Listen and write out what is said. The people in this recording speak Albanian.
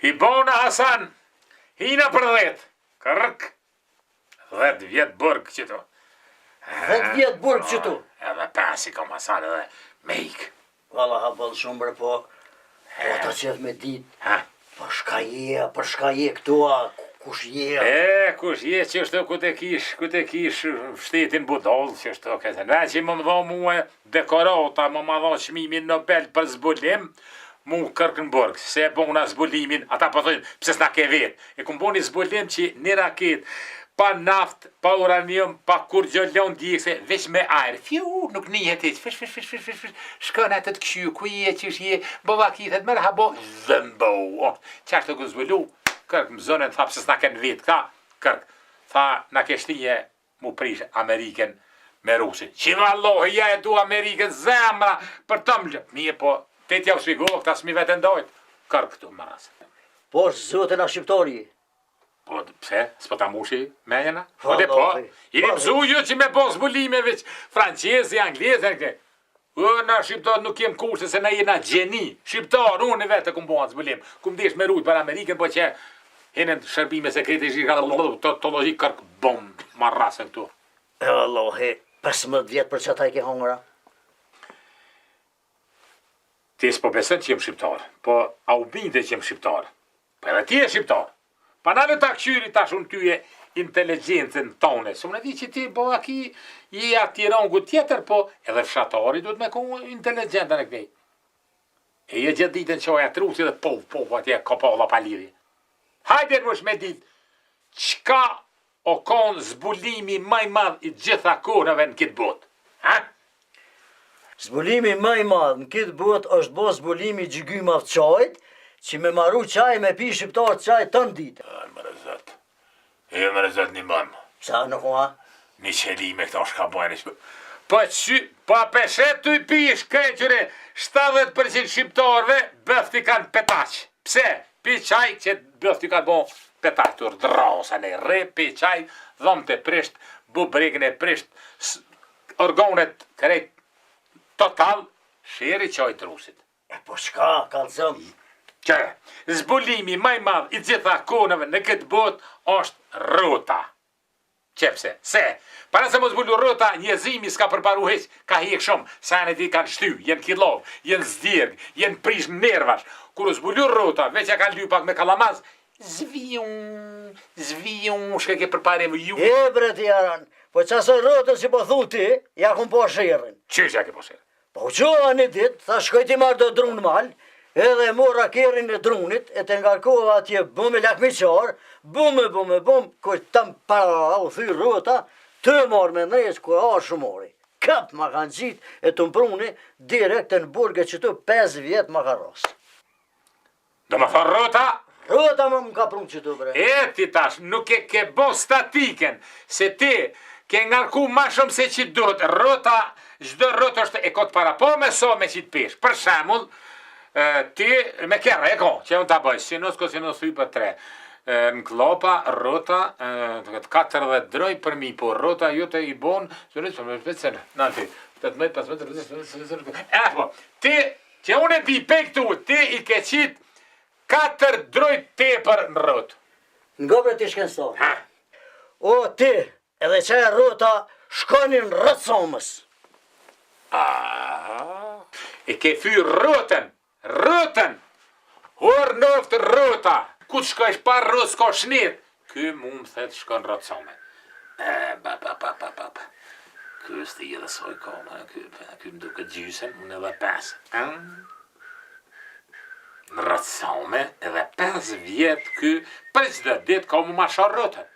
I bona Hasan, hina për 10. Kërk. 10 vjet burg qëtu. 10 vjet burg qëtu. Edhe 5 i kom Hasan edhe me ik. Valla ha bëllë shumë bre, po ta qeth me dit. Për shka je këtu, kush je? Kush je që është ku te kish shtetin budall që është këtë. Na që më dha mua dekorata, më dha çmimin Nobel për zbulim, mu Kërkenborg, se e bona zbulimin, ata po thojnë, pse s'na ke vet. E kum boni zbulim që një raket pa naft, pa uranium, pa kur gjallon diekse, veç me ajër. Fiu, nuk nihet hiç. Fish. Shkon atë të kshy, ku je, çish je, bovakithet, merhaba, zëmbo. Çfarë të zbulu? Kërk më zonën, tha pse s'na ken vet, ka? Kërk, tha, na ke shtije mu prish Amerikën me Rusin. Që vallohi, ja e du Amerikën zemra për të më. Mie po, te t'ja u shpjegoj, këta s'mi vetë ndojt. Kërk këtu më rasë. Po, zote na shqiptari. Po, pse? S'po ta mushi menjena? Po, jeni mësu ju që me bo zbulime veç francezi, anglezi, na shqiptar nuk jem kurse se na jena gjeni. Shqiptar, unë vetë kum bo atë zbulim. Kum desh me rujt për Amerikën, po që henen shërbime sekrete totologjik kërk bom marrasën këtu. E Allahi, 15 vjet për çata i ke hongra? Ti s'po besën që jem shqiptar, po a u binde që jem shqiptar. Po edhe ti je shqiptar. Pa na në ta këshyri tash unë tyje inteligencën tone. Së më në di që ti po aki je ati rangu tjetër, po edhe fshatari duhet me ku inteligentën e kënej. E je gjithë ditën që oja trusi dhe po, atje kopalla pa lidhje. Hajde në me ditë, qka o konë zbulimi maj madh i gjitha kohëve në kitë botë? Ha? Zbulimi maj madh në kitë botë është bo zbulimi gjygyma të qajt, që me maru qaj me pi shqiptar qaj të në ditë. Më rëzët një bëmë. Qa në koha? Një qeli me këta shka bojnë. Po peshet të i pish këqëre 70% shqiptarve bëfti kanë petaq. Pse? Pi qaj që bëfti kanë bon petaq. Tur drasa në re, pi qaj, dhëmë të prisht, bubregën e prisht, organet krejt total, shiri qaj të rusit. E po shka, kalzëm? Që zbulimi maj madh i gjitha konëve në këtë botë është rrota. Qepse, se, para se më zbulu rrota, njëzimi s'ka përparu heq, ka hek shumë, sa janë e ti kanë shty, jenë kilov, jenë zdirg, jenë prish nervash. Kur u zbulu rrota, veç ja kanë ly pak me kalamaz, zvion, shke ke përparim ju. E bre ti jaran, po qasë rrotën që po thu ti, ja kun po shirën. Qysh ja ke po shirën? Po qoha një dit, tha shkoj ti marrë do drunë mal, edhe mora kerin e drunit, e të ngarkova atje bume lakmiqar, bume, kër të më para u thy rrota, të marrë me ndrejës kër a shumori. Këp ma kanë qitë e të mpruni, direkt në burge që të 5 vjetë ma ka rosë. Do më thë rrota? Rrota më ka prunë që të bre. E ti tash, nuk e ke bo statiken, se ti ke ngarku ma shumë se që duhet. Rrota, gjdo rrota është e kotë para, po me so me që të pesh. Për shemull, ti me kërë, e ko, që unë të bëjë, si nësë thuj për 3. Në klopa, rrota, 40 droj për mi, po rrota jote i bon, në ti, 18, e po, ti, që unë e di pe këtu, ti i ke qitë 4 droj te për në rrotë. Nga bre ti shkenstar. O ti, edhe që e rrota, shkonin rrëtsomës. E ke fyr rrotën, hor nëftë rrota, ku të shkojsh par rrot s'ka shnit, ky mu më thetë shkon rrotësome. Ky është i edhe soj kona, ky më duke gjysën, unë edhe 5. Në rrotësome edhe 5 vjetë ky, për qdo ditë ka mu ma shar rrotën.